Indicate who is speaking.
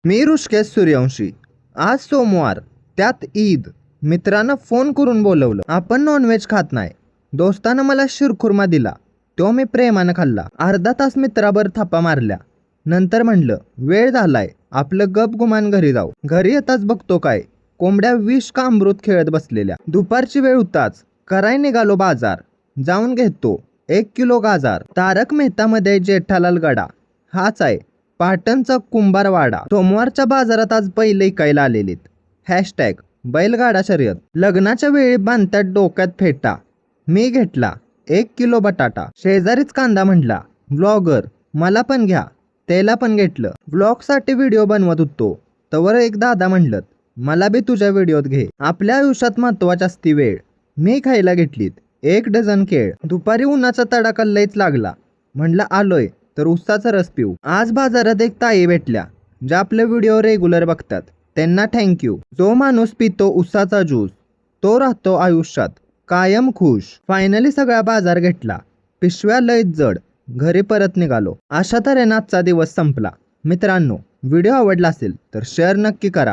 Speaker 1: मी ऋषिकेश सूर्यवंशी. आज सोमवार, त्यात ईद. मित्रानं फोन करून बोलवलं. आपण नॉनव्हेज खात नाही. दोस्तानं मला शिरखुर्मा दिला, तो मी प्रेमानं खाल्ला. अर्धा तास मित्राबर थापा मारल्या. नंतर म्हणलं वेळ झालाय, आपलं गपगुमान घरी जाऊ. घरी येताच बघतो काय, कोंबड्या विष का अमृत खेळत बसलेल्या. दुपारची वेळ होताच कराय निघालो बाजार. जाऊन घेतो 1 किलो गाजर. तारक मेहतामध्ये जेठालाल गडा हाच आहे, पाटणचा कुंभारवाडा. सोमवारच्या बाजारात आज बैल ऐकायला आलेलीत. हॅशटॅग बैलगाडा शर्यत. लग्नाच्या वेळी बांधतात डोक्यात फेटा. मी घेतला 1 किलो बटाटा. शेजारीच कांदा म्हटला, व्लॉगर मला पण घ्या. त्याला पण घेतलं. व्लॉगसाठी व्हिडिओ बनवत होतो तवर एक दादा म्हणलं, मला बी तुझ्या व्हिडिओत घे. आपल्या आयुष्यात महत्वाची असती वेळ. मी खायला घेतलीत 1 डझन केळ. दुपारी उन्हाचा तडाखा लयच लागला. म्हणलं आलोय तर उसाचा रस पिऊ. आज बाजारात एक ताई भेटल्या, ज्या आपले व्हिडिओ रेग्युलर बघतात. त्यांना थँक्यू. जो माणूस पितो उसाचा ज्यूस, तो राहतो आयुष्यात कायम खुश. फायनली सगळा बाजार घेतला. पिशव्या लयच जड. घरी परत निघालो. अशा तऱ्हेने आजचा दिवस संपला. मित्रांनो, व्हिडिओ आवडला असेल तर शेअर नक्की करा.